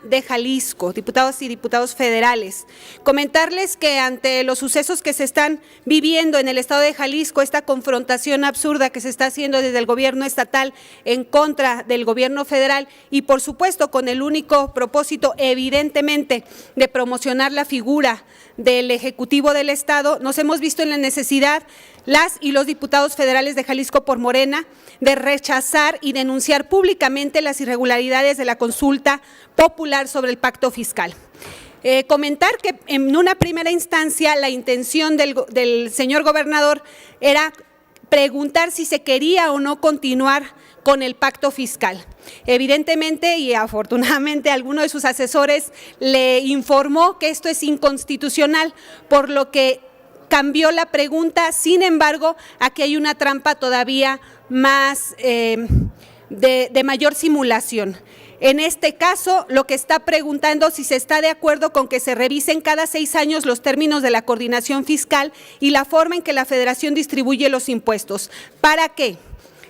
de Jalisco, diputados y diputados federales. Comentarles que ante los sucesos que se están viviendo en el estado de Jalisco, esta confrontación absurda que se está haciendo desde el gobierno estatal en contra del gobierno federal y por supuesto con el único propósito evidentemente de promocionar la figura del Ejecutivo del Estado, nos hemos visto en la necesidad, las y los diputados federales de Jalisco por Morena, de rechazar y denunciar públicamente las irregularidades de la consulta popular sobre el pacto fiscal. Comentar que en una primera instancia la intención del señor gobernador era preguntar si se quería o no continuar con el pacto fiscal. Evidentemente y afortunadamente alguno de sus asesores le informó que esto es inconstitucional, por lo que cambió la pregunta. Sin embargo, aquí hay una trampa todavía más de mayor simulación. En este caso, lo que está preguntando si se está de acuerdo con que se revisen cada 6 años los términos de la coordinación fiscal y la forma en que la Federación distribuye los impuestos. ¿Para qué?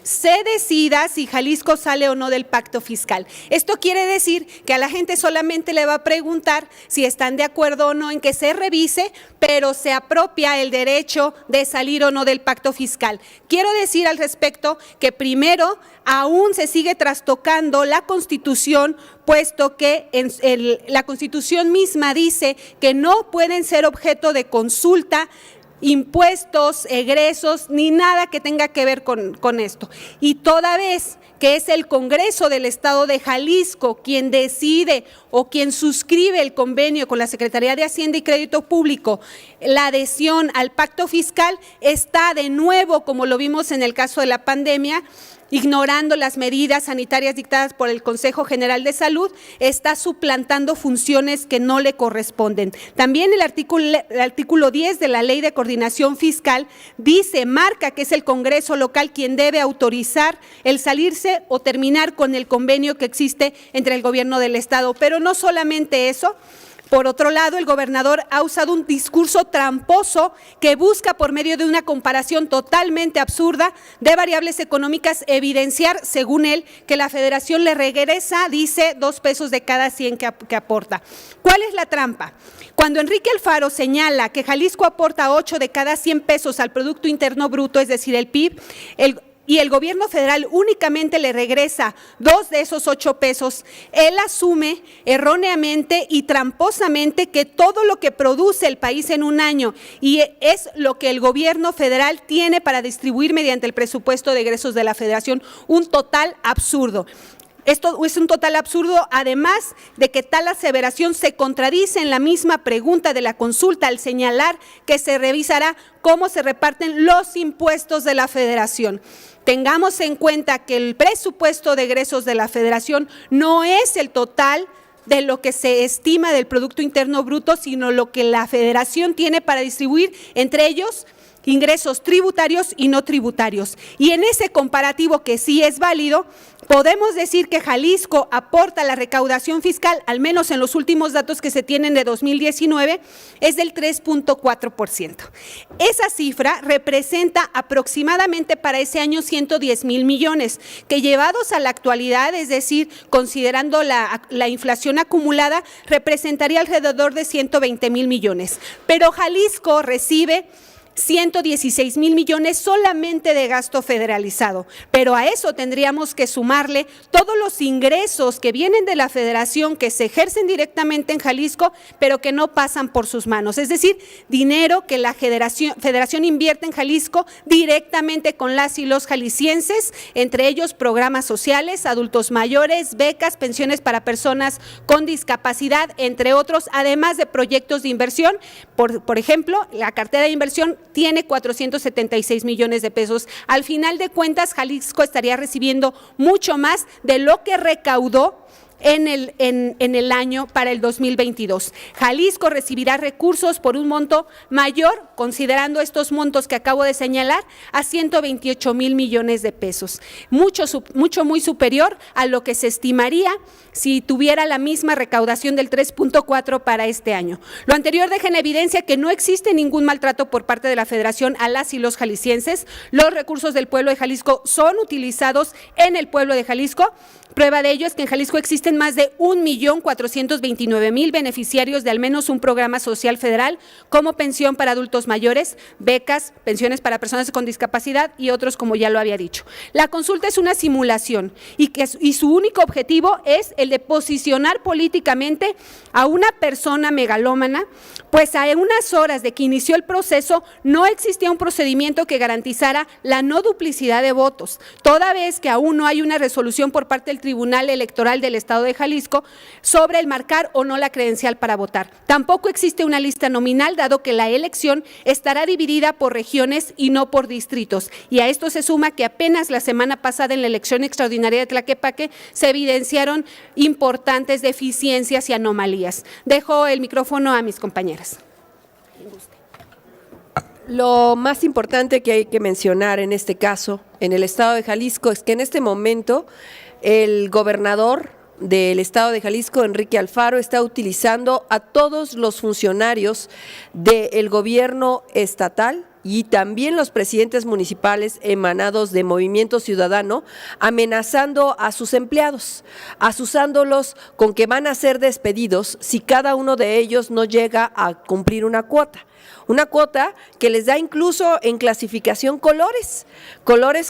Se decida si Jalisco sale o no del pacto fiscal. Esto quiere decir que a la gente solamente le va a preguntar si están de acuerdo o no en que se revise, pero se apropia el derecho de salir o no del pacto fiscal. Quiero decir al respecto que primero aún se sigue trastocando la Constitución, puesto que la Constitución misma dice que no pueden ser objeto de consulta impuestos, egresos, ni nada que tenga que ver con esto. Y toda vez que es el Congreso del Estado de Jalisco quien decide o quien suscribe el convenio con la Secretaría de Hacienda y Crédito Público, la adhesión al pacto fiscal, está de nuevo, como lo vimos en el caso de la pandemia, ignorando las medidas sanitarias dictadas por el Consejo General de Salud, está suplantando funciones que no le corresponden. También el artículo 10 de la Ley de Coordinación Fiscal marca que es el Congreso local quien debe autorizar el salirse o terminar con el convenio que existe entre el gobierno del Estado. Pero no solamente eso. Por otro lado, el gobernador ha usado un discurso tramposo que busca, por medio de una comparación totalmente absurda de variables económicas, evidenciar, según él, que la Federación le regresa, dice, 2 pesos de cada 100 que aporta. ¿Cuál es la trampa? Cuando Enrique Alfaro señala que Jalisco aporta 8 de cada 100 pesos al Producto Interno Bruto, es decir, el PIB, y el gobierno federal únicamente le regresa 2 de esos 8 pesos, él asume erróneamente y tramposamente que todo lo que produce el país en un año y es lo que el gobierno federal tiene para distribuir mediante el presupuesto de egresos de la Federación, un total absurdo. Esto es un total absurdo, además de que tal aseveración se contradice en la misma pregunta de la consulta al señalar que se revisará cómo se reparten los impuestos de la Federación. Tengamos en cuenta que el presupuesto de egresos de la Federación no es el total de lo que se estima del Producto Interno Bruto, sino lo que la Federación tiene para distribuir, entre ellos ingresos tributarios y no tributarios. Y en ese comparativo, que sí es válido, podemos decir que Jalisco aporta la recaudación fiscal, al menos en los últimos datos que se tienen de 2019, es del 3.4%. Esa cifra representa aproximadamente para ese año 110,000 millones, que llevados a la actualidad, es decir, considerando la inflación acumulada, representaría alrededor de 120,000 millones. Pero Jalisco recibe 116,000 millones solamente de gasto federalizado, pero a eso tendríamos que sumarle todos los ingresos que vienen de la Federación, que se ejercen directamente en Jalisco, pero que no pasan por sus manos, es decir, dinero que la Federación invierte en Jalisco directamente con las y los jaliscienses, entre ellos programas sociales, adultos mayores, becas, pensiones para personas con discapacidad, entre otros, además de proyectos de inversión. Por ejemplo, la cartera de inversión tiene 476 millones de pesos. Al final de cuentas, Jalisco estaría recibiendo mucho más de lo que recaudó en el año para el 2022. Jalisco recibirá recursos por un monto mayor, considerando estos montos que acabo de señalar, a 128,000 millones de pesos. Muy superior a lo que se estimaría si tuviera la misma recaudación del 3.4 para este año. Lo anterior deja en evidencia que no existe ningún maltrato por parte de la Federación a las y los jaliscienses. Los recursos del pueblo de Jalisco son utilizados en el pueblo de Jalisco. Prueba de ello es que en Jalisco existe existen más de 1.429.000 beneficiarios de al menos un programa social federal, como pensión para adultos mayores, becas, pensiones para personas con discapacidad y otros, como ya lo había dicho. La consulta es una simulación y su único objetivo es el de posicionar políticamente a una persona megalómana, pues a unas horas de que inició el proceso no existía un procedimiento que garantizara la no duplicidad de votos, toda vez que aún no hay una resolución por parte del Tribunal Electoral del Estado de Jalisco sobre el marcar o no la credencial para votar. Tampoco existe una lista nominal, dado que la elección estará dividida por regiones y no por distritos. Y a esto se suma que apenas la semana pasada en la elección extraordinaria de Tlaquepaque se evidenciaron importantes deficiencias y anomalías. Dejo el micrófono a mis compañeras. Lo más importante que hay que mencionar en este caso, en el estado de Jalisco, es que en este momento el gobernador del estado de Jalisco, Enrique Alfaro, está utilizando a todos los funcionarios del gobierno estatal y también los presidentes municipales emanados de Movimiento Ciudadano, amenazando a sus empleados, asusándolos con que van a ser despedidos si cada uno de ellos no llega a cumplir una cuota que les da incluso en clasificación colores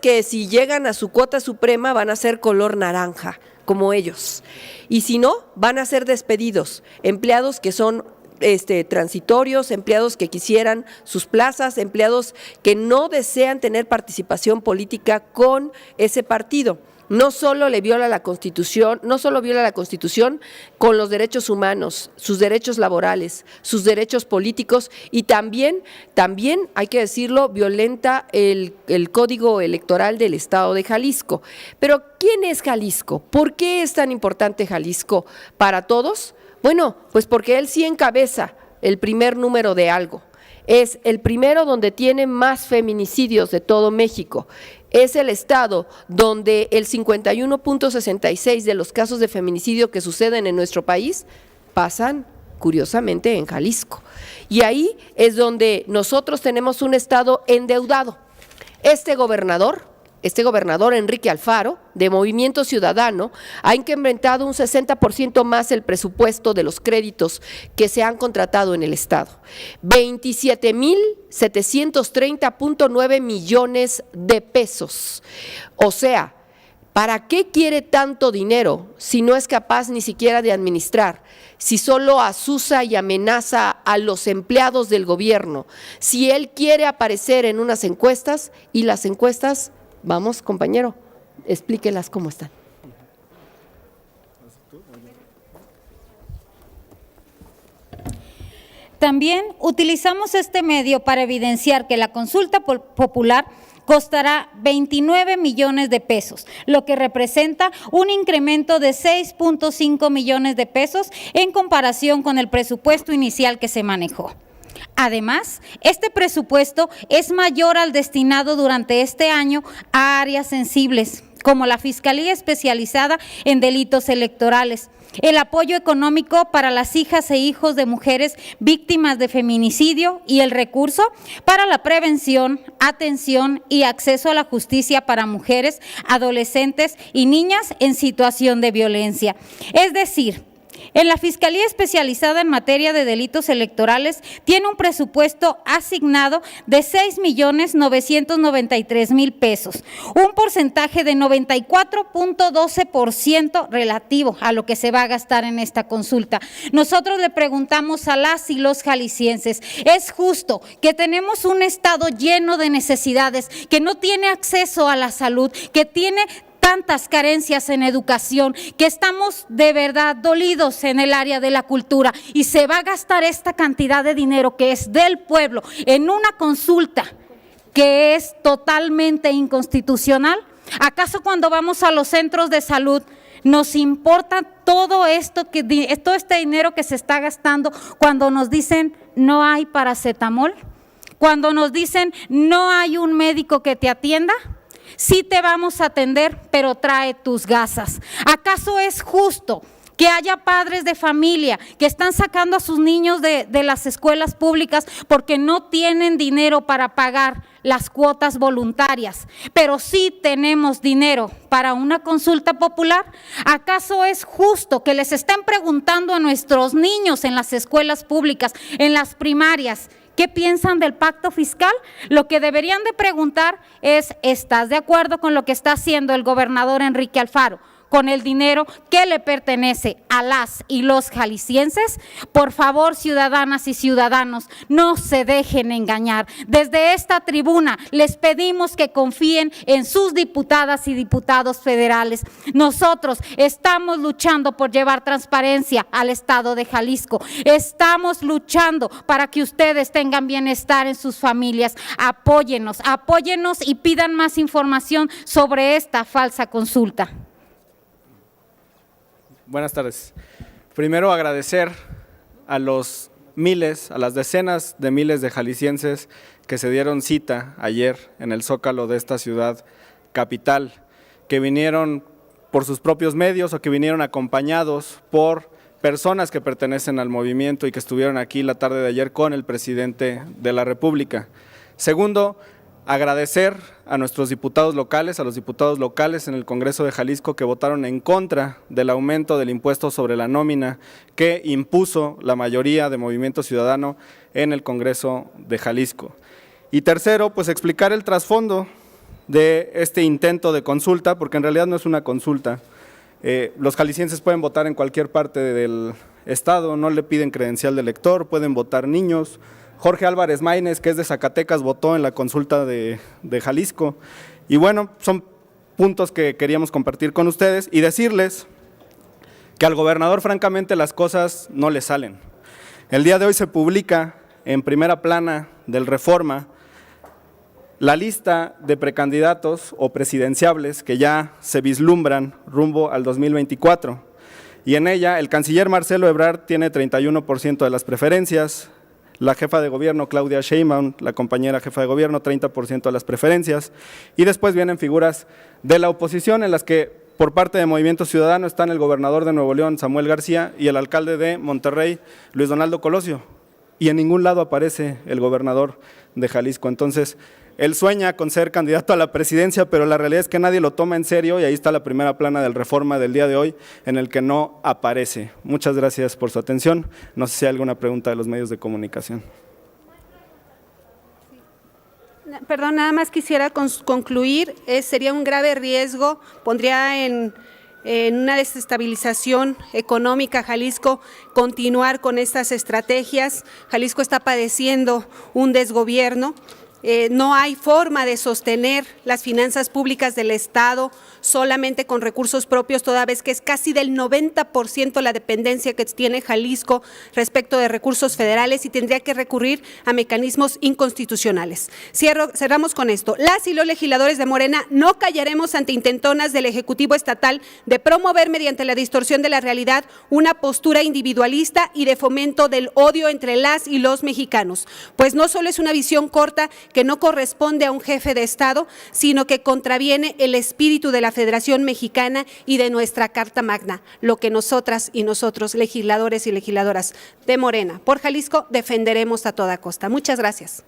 que si llegan a su cuota suprema van a ser color naranja, como ellos, y si no, van a ser despedidos, empleados que son transitorios, empleados que quisieran sus plazas, empleados que no desean tener participación política con ese partido. No solo le viola la Constitución, no solo viola la Constitución con los derechos humanos, sus derechos laborales, sus derechos políticos y también hay que decirlo, violenta el Código Electoral del Estado de Jalisco. Pero ¿quién es Jalisco? ¿Por qué es tan importante Jalisco para todos? Bueno, pues porque él sí encabeza el primer número de algo. Es el primero donde tiene más feminicidios de todo México. Es el estado donde el 51.66 de los casos de feminicidio que suceden en nuestro país pasan, curiosamente, en Jalisco. Y ahí es donde nosotros tenemos un estado endeudado. Este gobernador Enrique Alfaro, de Movimiento Ciudadano, ha incrementado un 60% más el presupuesto de los créditos que se han contratado en el Estado. 27,730.9 millones de pesos. O sea, ¿para qué quiere tanto dinero si no es capaz ni siquiera de administrar? Si solo asusa y amenaza a los empleados del gobierno, si él quiere aparecer en unas encuestas y las encuestas… Vamos, compañero, explíquelas cómo están. También utilizamos este medio para evidenciar que la consulta popular costará 29 millones de pesos, lo que representa un incremento de 6.5 millones de pesos en comparación con el presupuesto inicial que se manejó. Además, este presupuesto es mayor al destinado durante este año a áreas sensibles, como la Fiscalía Especializada en Delitos Electorales, el apoyo económico para las hijas e hijos de mujeres víctimas de feminicidio y el recurso para la prevención, atención y acceso a la justicia para mujeres, adolescentes y niñas en situación de violencia. Es decir, en la Fiscalía Especializada en Materia de Delitos Electorales tiene un presupuesto asignado de 6,993,000 pesos, un porcentaje de 94.12% relativo a lo que se va a gastar en esta consulta. Nosotros le preguntamos a las y los jaliscienses, ¿es justo que tenemos un estado lleno de necesidades, que no tiene acceso a la salud, que tiene tantas carencias en educación, que estamos de verdad dolidos en el área de la cultura y se va a gastar esta cantidad de dinero que es del pueblo en una consulta que es totalmente inconstitucional? ¿Acaso cuando vamos a los centros de salud nos importa todo este dinero que se está gastando cuando nos dicen no hay paracetamol? Cuando nos dicen no hay un médico que te atienda. Sí te vamos a atender, pero trae tus gasas. ¿Acaso es justo que haya padres de familia que están sacando a sus niños de las escuelas públicas porque no tienen dinero para pagar las cuotas voluntarias, pero sí tenemos dinero para una consulta popular. ¿Acaso es justo que les estén preguntando a nuestros niños en las escuelas públicas, en las primarias, qué piensan del pacto fiscal? Lo que deberían de preguntar es, ¿estás de acuerdo con lo que está haciendo el gobernador Enrique Alfaro con el dinero que le pertenece a las y los jaliscienses? Por favor, ciudadanas y ciudadanos, no se dejen engañar. Desde esta tribuna les pedimos que confíen en sus diputadas y diputados federales. Nosotros estamos luchando por llevar transparencia al estado de Jalisco. Estamos luchando para que ustedes tengan bienestar en sus familias. Apóyennos y pidan más información sobre esta falsa consulta. Buenas tardes. Primero agradecer a los miles, a las decenas de miles de jaliscienses que se dieron cita ayer en el Zócalo de esta ciudad capital, que vinieron por sus propios medios o que vinieron acompañados por personas que pertenecen al movimiento y que estuvieron aquí la tarde de ayer con el presidente de la República. Segundo, agradecer a nuestros diputados locales, a los diputados locales en el Congreso de Jalisco que votaron en contra del aumento del impuesto sobre la nómina que impuso la mayoría de Movimiento Ciudadano en el Congreso de Jalisco. Y tercero, pues explicar el trasfondo de este intento de consulta, porque en realidad no es una consulta. Los jaliscienses pueden votar en cualquier parte del estado, no le piden credencial de elector, pueden votar niños. Jorge Álvarez Maínez, que es de Zacatecas, votó en la consulta de Jalisco. Y bueno, son puntos que queríamos compartir con ustedes y decirles que al gobernador francamente las cosas no le salen. El día de hoy se publica en primera plana del Reforma la lista de precandidatos o presidenciables que ya se vislumbran rumbo al 2024. Y en ella el canciller Marcelo Ebrard tiene 31% de las preferencias, la jefa de gobierno Claudia Sheinbaum, la compañera jefa de gobierno, 30% de las preferencias, y después vienen figuras de la oposición en las que por parte de Movimiento Ciudadano están el gobernador de Nuevo León, Samuel García, y el alcalde de Monterrey, Luis Donaldo Colosio, y en ningún lado aparece el gobernador de Jalisco. Entonces, él sueña con ser candidato a la presidencia, pero la realidad es que nadie lo toma en serio y ahí está la primera plana del Reforma del día de hoy en el que no aparece. Muchas gracias por su atención. No sé si hay alguna pregunta de los medios de comunicación. Perdón, nada más quisiera concluir, sería un grave riesgo, pondría en una desestabilización económica Jalisco continuar con estas estrategias. Jalisco está padeciendo un desgobierno. No hay forma de sostener las finanzas públicas del Estado solamente con recursos propios, toda vez que es casi del 90% la dependencia que tiene Jalisco respecto de recursos federales y tendría que recurrir a mecanismos inconstitucionales. Cerramos con esto. Las y los legisladores de Morena no callaremos ante intentonas del Ejecutivo Estatal de promover mediante la distorsión de la realidad una postura individualista y de fomento del odio entre las y los mexicanos, pues no solo es una visión corta que no corresponde a un jefe de Estado, sino que contraviene el espíritu de la Federación Mexicana y de nuestra Carta Magna, lo que nosotras y nosotros, legisladores y legisladoras de Morena por Jalisco, defenderemos a toda costa. Muchas gracias.